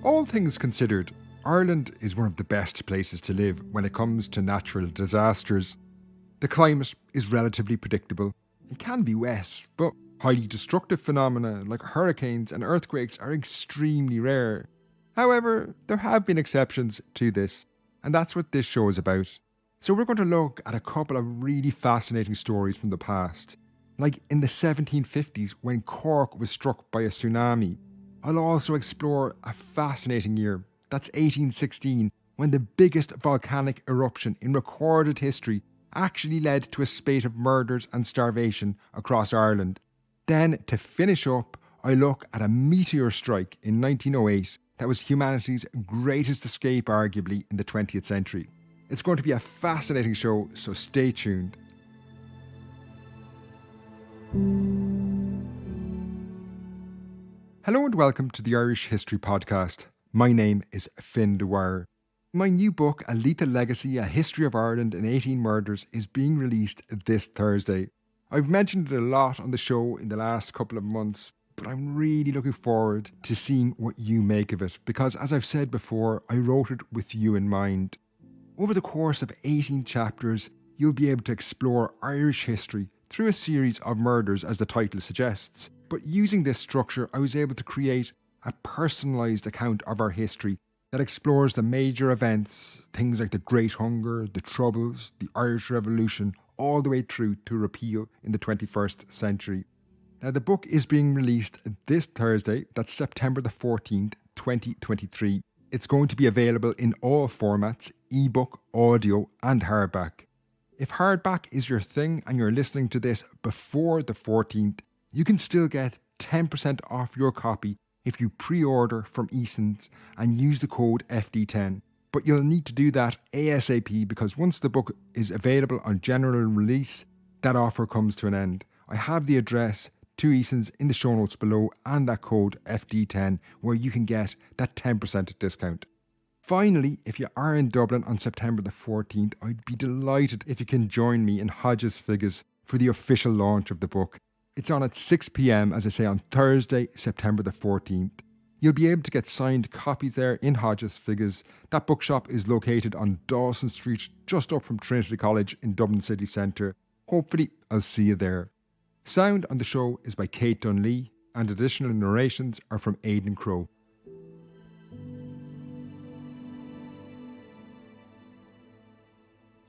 All things considered, Ireland is one of the best places to live when it comes to natural disasters. The climate is relatively predictable. It can be wet, but highly destructive phenomena like hurricanes and earthquakes are extremely rare. However, there have been exceptions to this, and that's what this show is about. So we're going to look at a couple of really fascinating stories from the past, like in the 1750s when Cork was struck by a tsunami. I'll also explore a fascinating year, that's 1816, when the biggest volcanic eruption in recorded history actually led to a spate of murders and starvation across Ireland. Then, to finish up, I look at a meteor strike in 1908 that was humanity's greatest escape arguably in the 20th century. It's going to be a fascinating show, so stay tuned. Hello and welcome to the Irish History Podcast. My name is Finn Dwyer. My new book, A Lethal Legacy, A History of Ireland in 18 Murders, is being released this Thursday. I've mentioned it a lot on the show in the last couple of months, but I'm really looking forward to seeing what you make of it, because as I've said before, I wrote it with you in mind. Over the course of 18 chapters, you'll be able to explore Irish history through a series of murders, as the title suggests. But using this structure, I was able to create a personalised account of our history that explores the major events, things like the Great Hunger, the Troubles, the Irish Revolution, all the way through to repeal in the 21st century. Now, the book is being released this Thursday, that's September the 14th, 2023. It's going to be available in all formats, ebook, audio and hardback. If hardback is your thing and you're listening to this before the 14th, you can still get 10% off your copy if you pre-order from Eason's and use the code FD10. But you'll need to do that ASAP, because once the book is available on general release, that offer comes to an end. I have the address to Eason's in the show notes below and that code FD10 where you can get that 10% discount. Finally, if you are in Dublin on September the 14th, I'd be delighted if you can join me in Hodges Figgis for the official launch of the book. It's on at 6 p.m, as I say, on Thursday, September the 14th. You'll be able to get signed copies there in Hodges Figgis. That bookshop is located on Dawson Street, just up from Trinity College in Dublin city centre. Hopefully, I'll see you there. Sound on the show is by Kate Dunlea, and additional narrations are from Aidan Crowe.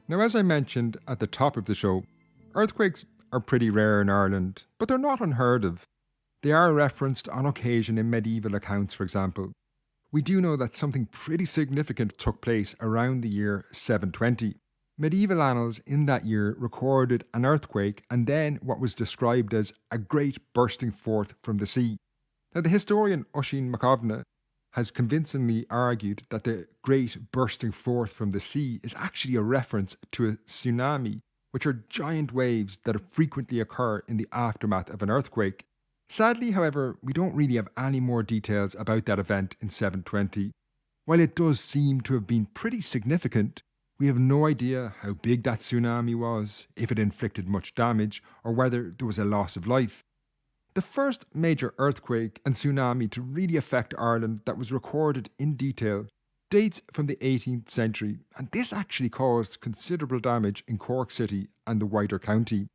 Now, as I mentioned at the top of the show, earthquakes are pretty rare in Ireland, but they're not unheard of. They are referenced on occasion in medieval accounts, for example. We do know that something pretty significant took place around the year 720. Medieval annals in that year recorded an earthquake and then what was described as a great bursting forth from the sea. Now, the historian Oisin McCovna has convincingly argued that the great bursting forth from the sea is actually a reference to a tsunami, which are giant waves that frequently occur in the aftermath of an earthquake. Sadly, however, we don't really have any more details about that event in 720. While it does seem to have been pretty significant, we have no idea how big that tsunami was, if it inflicted much damage, or whether there was a loss of life. The first major earthquake and tsunami to really affect Ireland that was recorded in detail dates from the 18th century, and this actually caused considerable damage in Cork City and the wider county.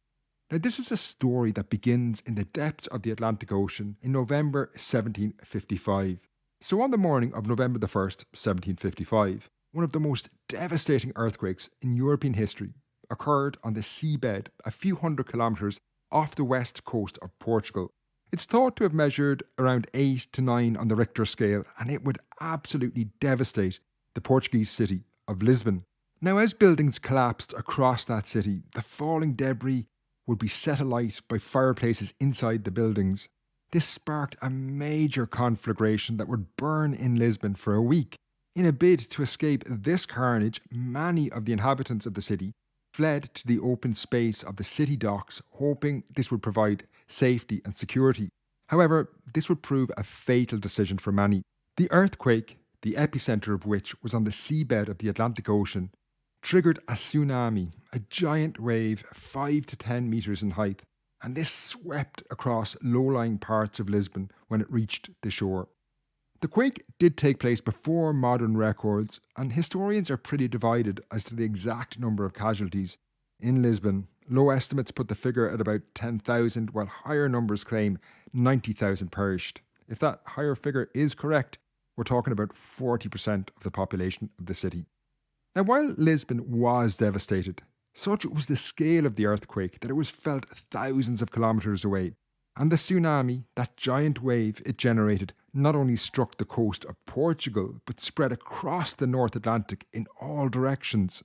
Now, this is a story that begins in the depths of the Atlantic Ocean in November 1755. So on the morning of November the 1st, 1755, one of the most devastating earthquakes in European history occurred on the seabed a few hundred kilometres off the west coast of Portugal. It's thought to have measured around 8 to 9 on the Richter scale, and it would absolutely devastate the Portuguese city of Lisbon. Now, as buildings collapsed across that city, the falling debris would be set alight by fireplaces inside the buildings. This sparked a major conflagration that would burn in Lisbon for a week. In a bid to escape this carnage, many of the inhabitants of the city fled to the open space of the city docks, hoping this would provide safety and security. However, this would prove a fatal decision for many. The earthquake, the epicentre of which was on the seabed of the Atlantic Ocean, triggered a tsunami, a giant wave 5 to 10 metres in height, and this swept across low-lying parts of Lisbon when it reached the shore. The quake did take place before modern records, and historians are pretty divided as to the exact number of casualties. In Lisbon, low estimates put the figure at about 10,000, while higher numbers claim 90,000 perished. If that higher figure is correct, we're talking about 40% of the population of the city. Now, while Lisbon was devastated, such was the scale of the earthquake that it was felt thousands of kilometres away. And the tsunami, that giant wave it generated, not only struck the coast of Portugal, but spread across the North Atlantic in all directions.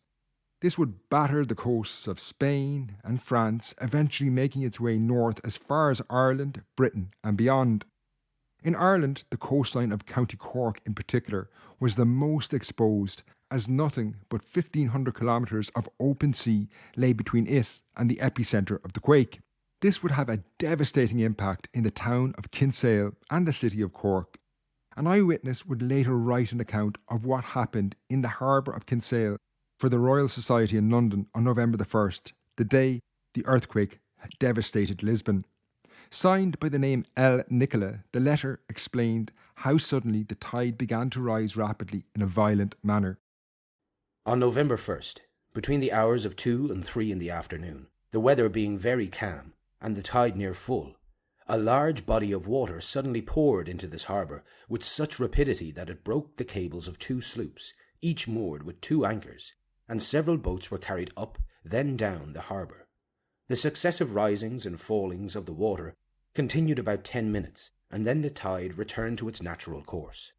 This would batter the coasts of Spain and France, eventually making its way north as far as Ireland, Britain and beyond. In Ireland, the coastline of County Cork in particular was the most exposed, as nothing but 1,500 kilometres of open sea lay between it and the epicentre of the quake. This would have a devastating impact in the town of Kinsale and the city of Cork. An eyewitness would later write an account of what happened in the harbour of Kinsale for the Royal Society in London on November the 1st, the day the earthquake had devastated Lisbon. Signed by the name L. Nicola, the letter explained how suddenly the tide began to rise rapidly in a violent manner. On November 1st, between the hours of 2 and 3 in the afternoon, the weather being very calm, and the tide near full, a large body of water suddenly poured into this harbour with such rapidity that it broke the cables of 2 sloops, each moored with 2 anchors, and several boats were carried up, then down the harbour. The successive risings and fallings of the water continued about 10 minutes, and then the tide returned to its natural course.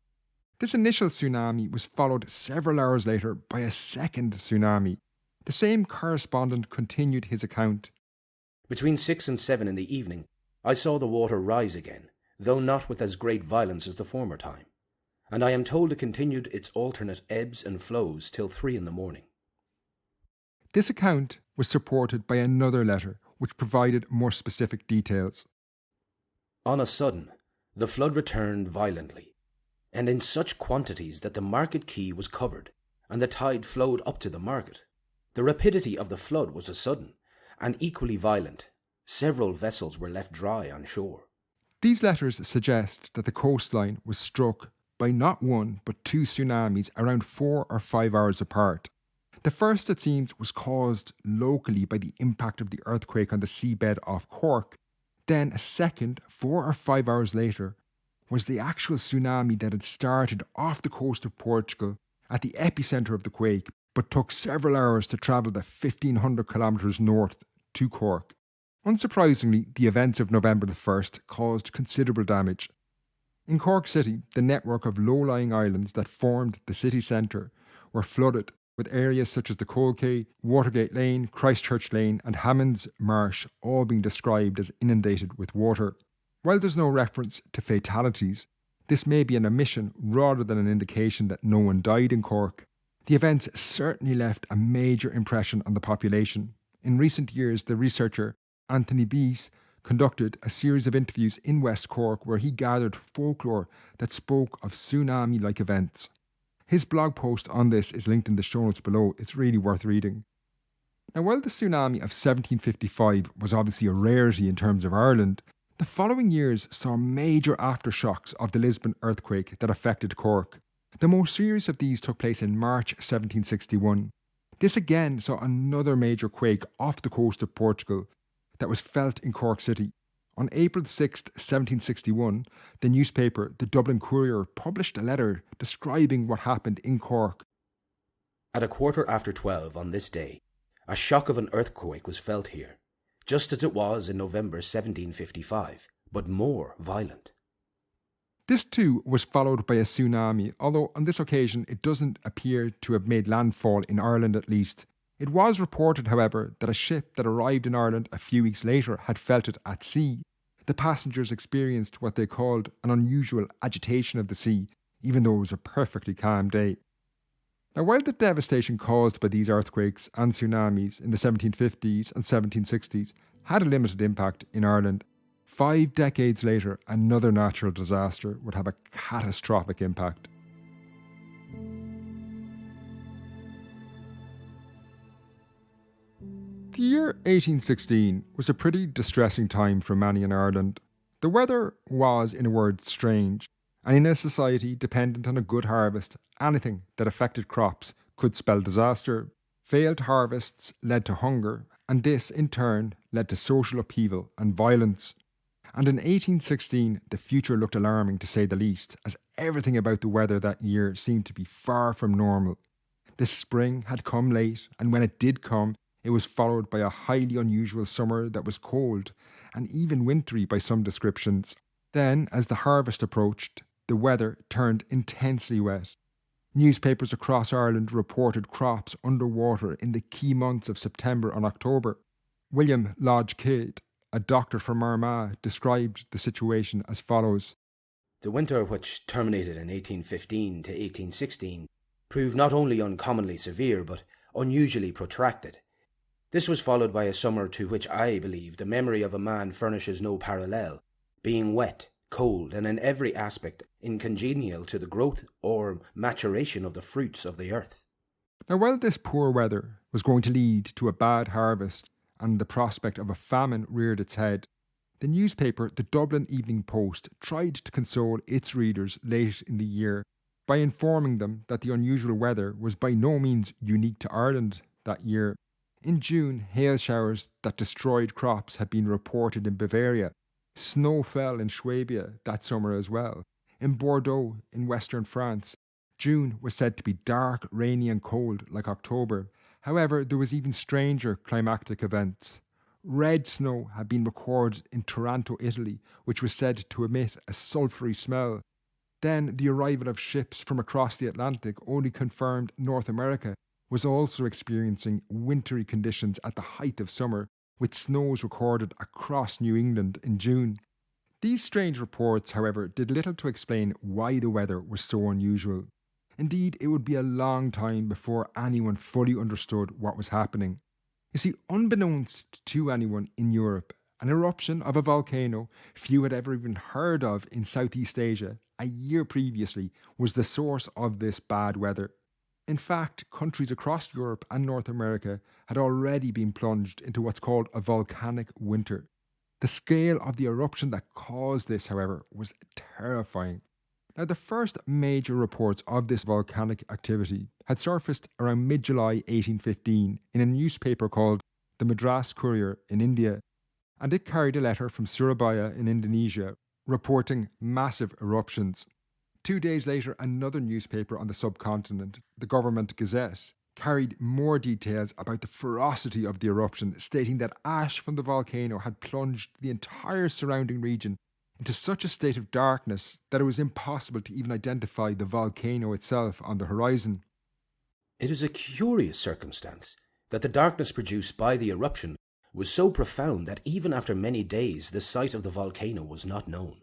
This initial tsunami was followed several hours later by a second tsunami. The same correspondent continued his account. Between 6 and 7 in the evening, I saw the water rise again, though not with as great violence as the former time, and I am told it continued its alternate ebbs and flows till 3 in the morning. This account was supported by another letter which provided more specific details. On a sudden, the flood returned violently, and in such quantities that the market quay was covered, and the tide flowed up to the market. The rapidity of the flood was as sudden, and equally violent. Several vessels were left dry on shore. These letters suggest that the coastline was struck by not one but 2 tsunamis around 4 or 5 hours apart. The first, it seems, was caused locally by the impact of the earthquake on the seabed off Cork. Then a second, 4 or 5 hours later, was the actual tsunami that had started off the coast of Portugal at the epicentre of the quake, but took several hours to travel the 1,500 kilometres north to Cork. Unsurprisingly, the events of November the 1st caused considerable damage. In Cork City, the network of low-lying islands that formed the city centre were flooded, with areas such as the Coal Quay, Watergate Lane, Christchurch Lane and Hammond's Marsh all being described as inundated with water. While there's no reference to fatalities, this may be an omission rather than an indication that no one died in Cork. The events certainly left a major impression on the population. In recent years, the researcher Anthony Bees conducted a series of interviews in West Cork where he gathered folklore that spoke of tsunami-like events. His blog post on this is linked in the show notes below. It's really worth reading. Now, while the tsunami of 1755 was obviously a rarity in terms of Ireland, the following years saw major aftershocks of the Lisbon earthquake that affected Cork. The most serious of these took place in March 1761. This again saw another major quake off the coast of Portugal that was felt in Cork City. On April 6, 1761, the newspaper The Dublin Courier published a letter describing what happened in Cork. At 12:15 on this day, a shock of an earthquake was felt here, just as it was in November 1755, but more violent. This too was followed by a tsunami, although on this occasion it doesn't appear to have made landfall in Ireland at least. It was reported, however, that a ship that arrived in Ireland a few weeks later had felt it at sea. The passengers experienced what they called an unusual agitation of the sea, even though it was a perfectly calm day. Now, while the devastation caused by these earthquakes and tsunamis in the 1750s and 1760s had a limited impact in Ireland, 5 decades later, another natural disaster would have a catastrophic impact. The year 1816 was a pretty distressing time for many in Ireland. The weather was, in a word, strange, And in a society dependent on a good harvest, anything that affected crops could spell disaster. Failed harvests led to hunger, and this in turn led to social upheaval and violence. And in 1816, the future looked alarming to say the least, as everything about the weather that year seemed to be far from normal. The spring had come late, and when it did come, it was followed by a highly unusual summer that was cold, and even wintry by some descriptions. Then, as the harvest approached, the weather turned intensely wet. Newspapers across Ireland reported crops underwater in the key months of September and October. William Lodge Kidd, a doctor from Armagh, described the situation as follows. The winter, which terminated in 1815 to 1816, proved not only uncommonly severe, but unusually protracted. This was followed by a summer to which I believe the memory of a man furnishes no parallel, being wet, cold, and in every aspect incongenial to the growth or maturation of the fruits of the earth. Now, while this poor weather was going to lead to a bad harvest and the prospect of a famine reared its head, the newspaper, the Dublin Evening Post, tried to console its readers late in the year by informing them that the unusual weather was by no means unique to Ireland that year. In June, hail showers that destroyed crops had been reported in Bavaria. Snow fell in Swabia that summer as well. In Bordeaux, in western France, June was said to be dark, rainy and cold like October. However, there was even stranger climactic events. Red snow had been recorded in Taranto, Italy, which was said to emit a sulphury smell. Then the arrival of ships from across the Atlantic only confirmed North America was also experiencing wintry conditions at the height of summer, with snows recorded across New England in June. These strange reports, however, did little to explain why the weather was so unusual. Indeed, it would be a long time before anyone fully understood what was happening. You see, unbeknownst to anyone in Europe, an eruption of a volcano few had ever even heard of in Southeast Asia a year previously was the source of this bad weather. In fact, countries across Europe and North America had already been plunged into what's called a volcanic winter. The scale of the eruption that caused this, however, was terrifying. Now, the first major reports of this volcanic activity had surfaced around mid-July 1815 in a newspaper called the Madras Courier in India, and it carried a letter from Surabaya in Indonesia reporting massive eruptions. 2 days later, another newspaper on the subcontinent, the Government Gazette, carried more details about the ferocity of the eruption, stating that ash from the volcano had plunged the entire surrounding region into such a state of darkness that it was impossible to even identify the volcano itself on the horizon. It is a curious circumstance that the darkness produced by the eruption was so profound that even after many days the site of the volcano was not known.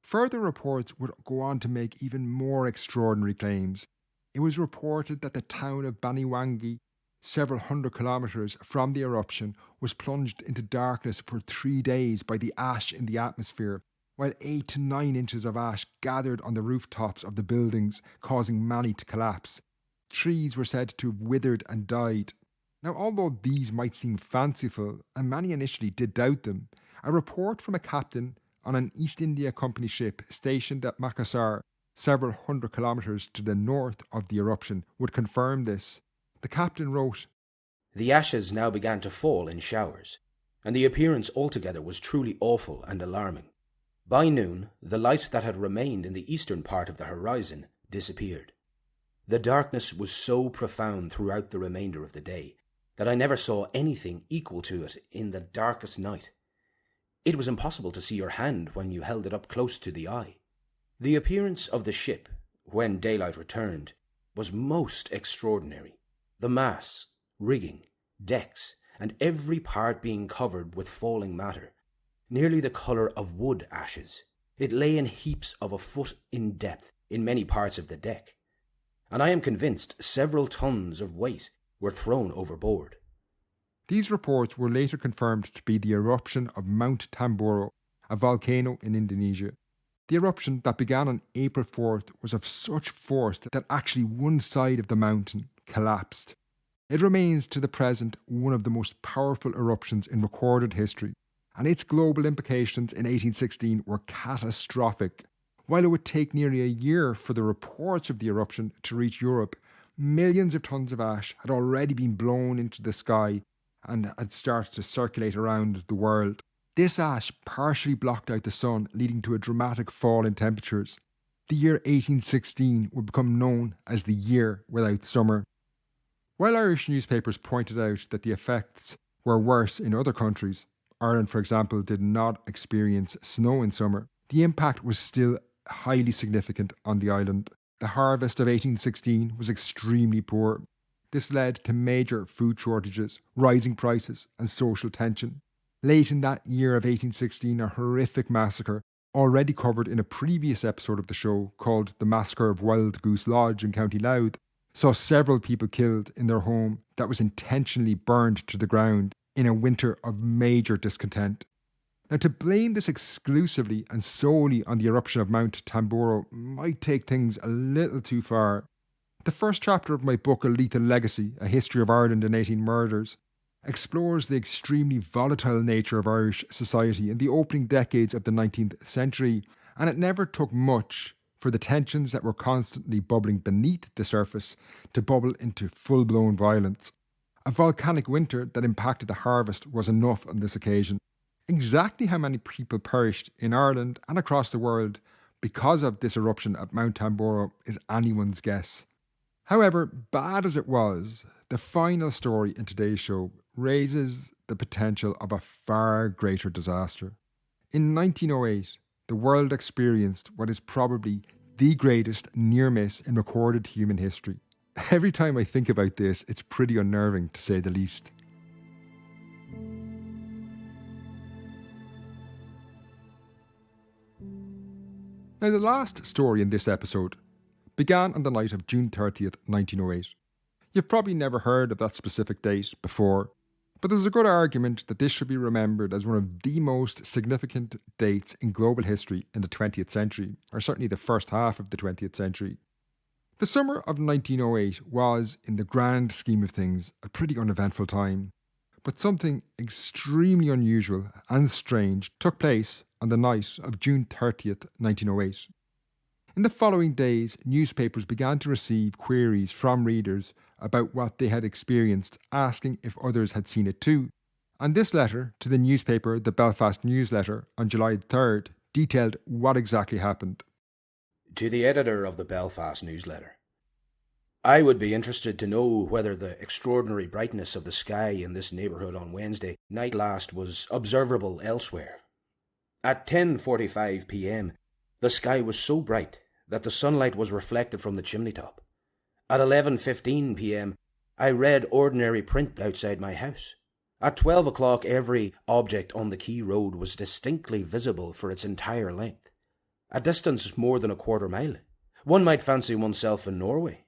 Further reports would go on to make even more extraordinary claims. It was reported that the town of Baniwangi, several hundred kilometres from the eruption, was plunged into darkness for 3 days by the ash in the atmosphere, while 8 to 9 inches of ash gathered on the rooftops of the buildings, causing many to collapse. Trees were said to have withered and died. Now, although these might seem fanciful, and many initially did doubt them, a report from a captain on an East India Company ship stationed at Makassar, several hundred kilometres to the north of the eruption, would confirm this. The captain wrote, "The ashes now began to fall in showers, and the appearance altogether was truly awful and alarming. By noon, the light that had remained in the eastern part of the horizon disappeared. The darkness was so profound throughout the remainder of the day that I never saw anything equal to it in the darkest night. It was impossible to see your hand when you held it up close to the eye. The appearance of the ship, when daylight returned, was most extraordinary. The masts, rigging, decks, and every part being covered with falling matter, nearly the colour of wood ashes. It lay in heaps of a foot in depth in many parts of the deck, and I am convinced several tons of weight were thrown overboard." These reports were later confirmed to be the eruption of Mount Tambora, a volcano in Indonesia. The eruption that began on April 4th was of such force that actually one side of the mountain collapsed. It remains to the present one of the most powerful eruptions in recorded history, and its global implications in 1816 were catastrophic. While it would take nearly a year for the reports of the eruption to reach Europe, millions of tons of ash had already been blown into the sky and had started to circulate around the world. This ash partially blocked out the sun, leading to a dramatic fall in temperatures. The year 1816 would become known as the year without summer. While Irish newspapers pointed out that the effects were worse in other countries, Ireland, for example, did not experience snow in summer, the impact was still highly significant on the island. The harvest of 1816 was extremely poor. This led to major food shortages, rising prices, and social tension. Late in that year of 1816, a horrific massacre, already covered in a previous episode of the show called The Massacre of Wild Goose Lodge in County Louth, saw several people killed in their home that was intentionally burned to the ground in a winter of major discontent. Now, to blame this exclusively and solely on the eruption of Mount Tambora might take things a little too far. The first chapter of my book, A Lethal Legacy, A History of Ireland in 18 Murders, explores the extremely volatile nature of Irish society in the opening decades of the 19th century, and it never took much for the tensions that were constantly bubbling beneath the surface to bubble into full-blown violence. A volcanic winter that impacted the harvest was enough on this occasion. Exactly how many people perished in Ireland and across the world because of this eruption at Mount Tambora is anyone's guess. However, bad as it was, the final story in today's show raises the potential of a far greater disaster. In 1908, the world experienced what is probably the greatest near miss in recorded human history. Every time I think about this, it's pretty unnerving to say the least. Now, the last story in this episode began on the night of June 30th, 1908. You've probably never heard of that specific date before, but there's a good argument that this should be remembered as one of the most significant dates in global history in the 20th century, or certainly the first half of the 20th century. The summer of 1908 was, in the grand scheme of things, a pretty uneventful time, but something extremely unusual and strange took place on the night of June 30th, 1908. In the following days, newspapers began to receive queries from readers about what they had experienced, asking if others had seen it too. And this letter to the newspaper, the Belfast Newsletter, on July 3rd, detailed what exactly happened. To the editor of the Belfast Newsletter, I would be interested to know whether the extraordinary brightness of the sky in this neighbourhood on Wednesday night last was observable elsewhere. At 10:45 p.m, the sky was so bright that the sunlight was reflected from the chimney top. At 11:15 p.m, I read ordinary print outside my house. At 12 o'clock, every object on the Quay Road was distinctly visible for its entire length, a distance more than a quarter mile. One might fancy oneself in Norway.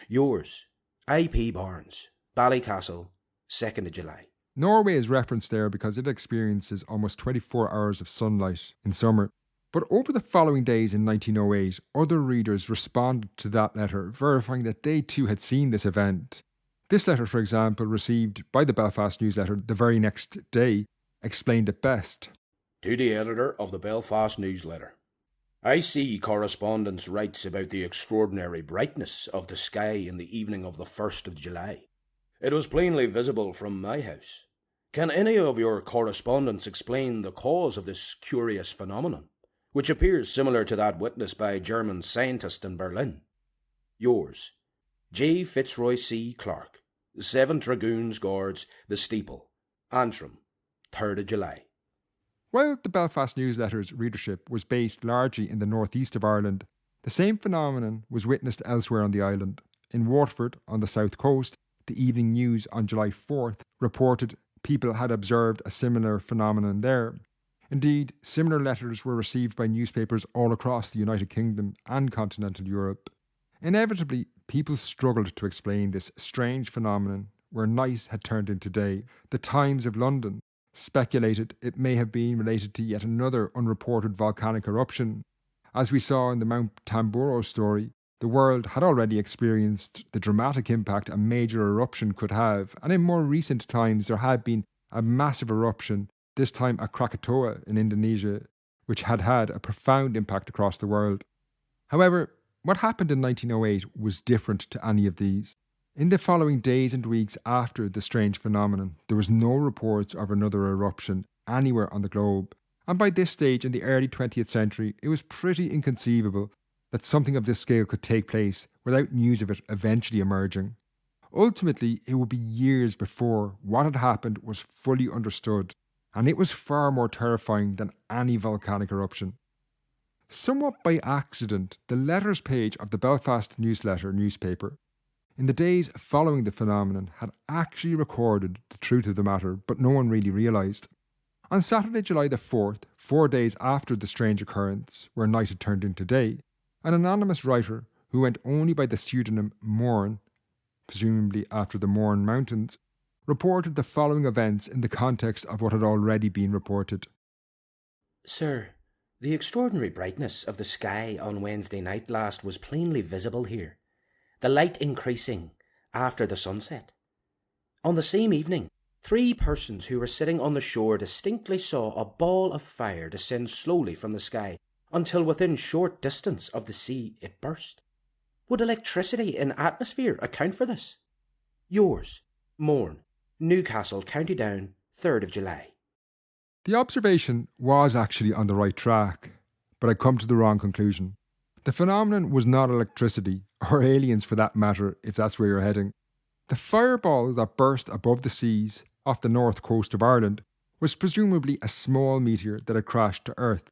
Yours, I.P. Barnes, Ballycastle, 2nd of July. Norway is referenced there because it experiences almost 24 hours of sunlight in summer. But over the following days in 1908, other readers responded to that letter, verifying that they too had seen this event. This letter, for example, received by the Belfast Newsletter the very next day, explained it best. To the editor of the Belfast Newsletter, I see correspondence writes about the extraordinary brightness of the sky in the evening of the 1st of July. It was plainly visible from my house. Can any of your correspondents explain the cause of this curious phenomenon, which appears similar to that witnessed by a German scientist in Berlin? Yours, J. Fitzroy C. Clark, 7 Dragoons Guards, The Steeple, Antrim, 3rd of July. While the Belfast Newsletter's readership was based largely in the northeast of Ireland, the same phenomenon was witnessed elsewhere on the island. In Waterford, on the south coast, the Evening News on July 4th reported people had observed a similar phenomenon there. Indeed, similar letters were received by newspapers all across the United Kingdom and continental Europe. Inevitably, people struggled to explain this strange phenomenon where night had turned into day. The Times of London speculated it may have been related to yet another unreported volcanic eruption. As we saw in the Mount Tambora story, the world had already experienced the dramatic impact a major eruption could have, and in more recent times there had been a massive eruption, this time at Krakatoa in Indonesia, which had had a profound impact across the world. However, what happened in 1908 was different to any of these. In the following days and weeks after the strange phenomenon, there was no reports of another eruption anywhere on the globe, and by this stage in the early 20th century, it was pretty inconceivable that something of this scale could take place without news of it eventually emerging. Ultimately, it would be years before what had happened was fully understood, and it was far more terrifying than any volcanic eruption. Somewhat by accident, the letters page of the Belfast newspaper, in the days following the phenomenon, had actually recorded the truth of the matter, but no one really realised. On Saturday, July the 4th, 4 days after the strange occurrence, where night had turned into day, an anonymous writer who went only by the pseudonym Mourne, presumably after the Mourne Mountains, reported the following events in the context of what had already been reported. Sir, the extraordinary brightness of the sky on Wednesday night last was plainly visible here, the light increasing after the sunset. On the same evening, 3 persons who were sitting on the shore distinctly saw a ball of fire descend slowly from the sky until within short distance of the sea it burst. Would electricity in atmosphere account for this? Yours, Mourne, Newcastle, County Down, 3rd of July. The observation was actually on the right track, but I'd come to the wrong conclusion. The phenomenon was not electricity, or aliens for that matter, if that's where you're heading. The fireball that burst above the seas off the north coast of Ireland was presumably a small meteor that had crashed to Earth.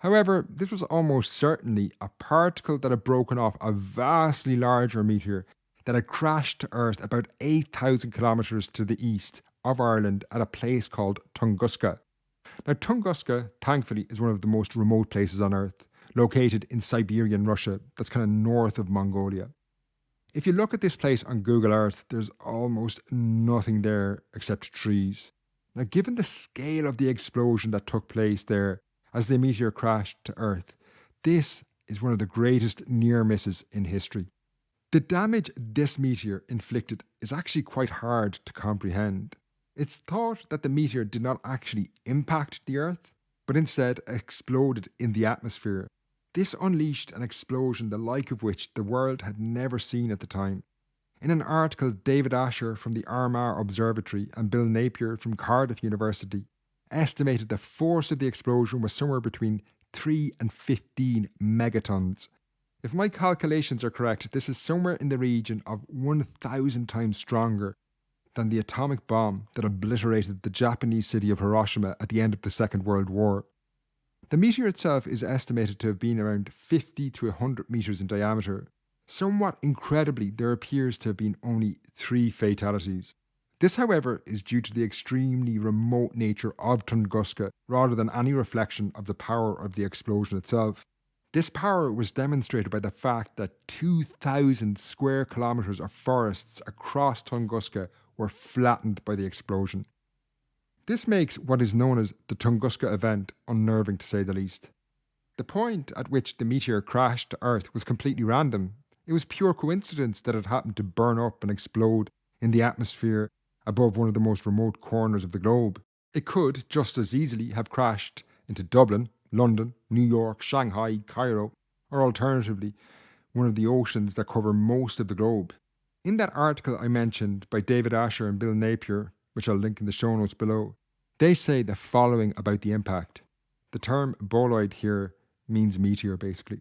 However, this was almost certainly a particle that had broken off a vastly larger meteor that had crashed to Earth about 8,000 kilometres to the east of Ireland at a place called Tunguska. Now, Tunguska, thankfully, is one of the most remote places on Earth, located in Siberian Russia, that's kind of north of Mongolia. If you look at this place on Google Earth, there's almost nothing there except trees. Now, given the scale of the explosion that took place there as the meteor crashed to Earth, this is one of the greatest near misses in history. The damage this meteor inflicted is actually quite hard to comprehend. It's thought that the meteor did not actually impact the Earth, but instead exploded in the atmosphere. This unleashed an explosion the like of which the world had never seen at the time. In an article, David Asher from the Armagh Observatory and Bill Napier from Cardiff University estimated the force of the explosion was somewhere between 3 and 15 megatons. If my calculations are correct, this is somewhere in the region of 1,000 times stronger than the atomic bomb that obliterated the Japanese city of Hiroshima at the end of the Second World War. The meteor itself is estimated to have been around 50 to 100 metres in diameter. Somewhat incredibly, there appears to have been only 3 fatalities. This, however, is due to the extremely remote nature of Tunguska rather than any reflection of the power of the explosion itself. This power was demonstrated by the fact that 2,000 square kilometres of forests across Tunguska were flattened by the explosion. This makes what is known as the Tunguska event unnerving to say the least. The point at which the meteor crashed to Earth was completely random. It was pure coincidence that it happened to burn up and explode in the atmosphere above one of the most remote corners of the globe. It could just as easily have crashed into Dublin, London, New York, Shanghai, Cairo, or alternatively, one of the oceans that cover most of the globe. In that article I mentioned by David Asher and Bill Napier, which I'll link in the show notes below, they say the following about the impact. The term boloid here means meteor, basically.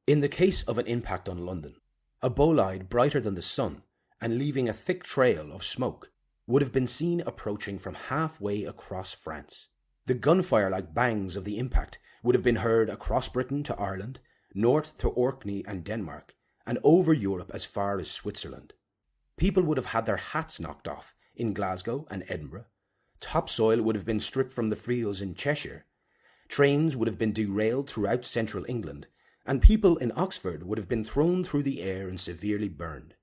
In the case of an impact on London, a bolide brighter than the sun and leaving a thick trail of smoke would have been seen approaching from halfway across France. The gunfire-like bangs of the impact would have been heard across Britain to Ireland, north to Orkney and Denmark, and over Europe as far as Switzerland. People would have had their hats knocked off in Glasgow and Edinburgh. Topsoil would have been stripped from the fields in Cheshire. Trains would have been derailed throughout central England, and people in Oxford would have been thrown through the air and severely burned.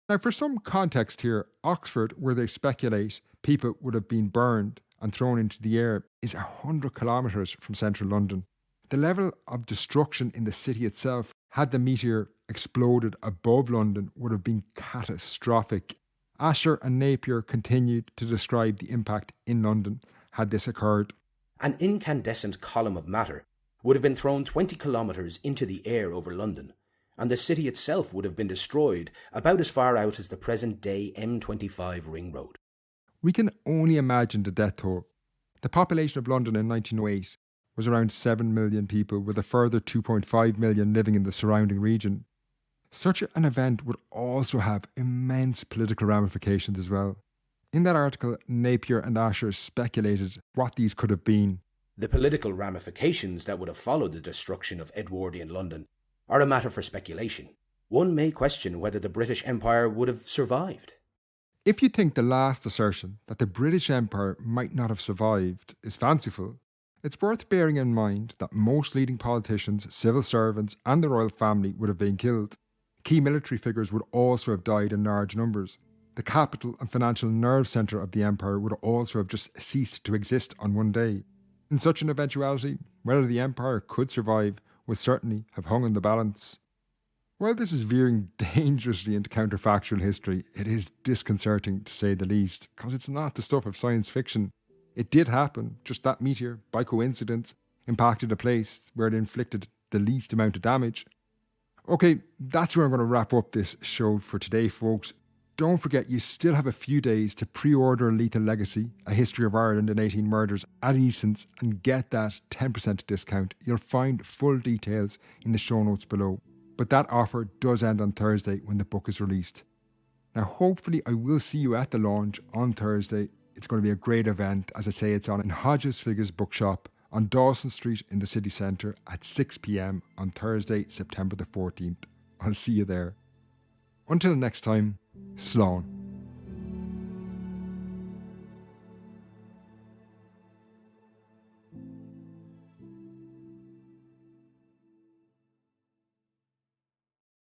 Now, for some context here, Oxford, where they speculate people would have been burned and thrown into the air, is 100 kilometres from central London. The level of destruction in the city itself, had the meteor exploded above London, would have been catastrophic. Asher and Napier continued to describe the impact in London had this occurred. an incandescent column of matter would have been thrown 20 kilometres into the air over London, and the city itself would have been destroyed about as far out as the present-day M25 ring road. We can only imagine the death toll. The population of London in 1908 was around 7 million people, with a further 2.5 million living in the surrounding region. Such an event would also have immense political ramifications as well. In that article, Napier and Asher speculated what these could have been. The political ramifications that would have followed the destruction of Edwardian London are a matter for speculation. One may question whether the British Empire would have survived. If you think the last assertion, that the British Empire might not have survived, is fanciful, it's worth bearing in mind that most leading politicians, civil servants and the royal family would have been killed. Key military figures would also have died in large numbers. The capital and financial nerve centre of the empire would also have just ceased to exist on one day. In such an eventuality, whether the empire could survive would certainly have hung in the balance. While this is veering dangerously into counterfactual history, it is disconcerting to say the least, because it's not the stuff of science fiction. It did happen, just that meteor, by coincidence, impacted a place where it inflicted the least amount of damage. Okay, that's where I'm going to wrap up this show for today, folks. Don't forget, you still have a few days to pre-order Lethal Legacy, A History of Ireland and 18 Murders at Eason's and get that 10% discount. You'll find full details in the show notes below. But that offer does end on Thursday when the book is released. Now, hopefully I will see you at the launch on Thursday. It's going to be a great event. As I say, it's on in Hodges Figgis bookshop on Dawson Street in the city centre at 6 p.m. on Thursday, September the 14th. I'll see you there. Until next time, Slán.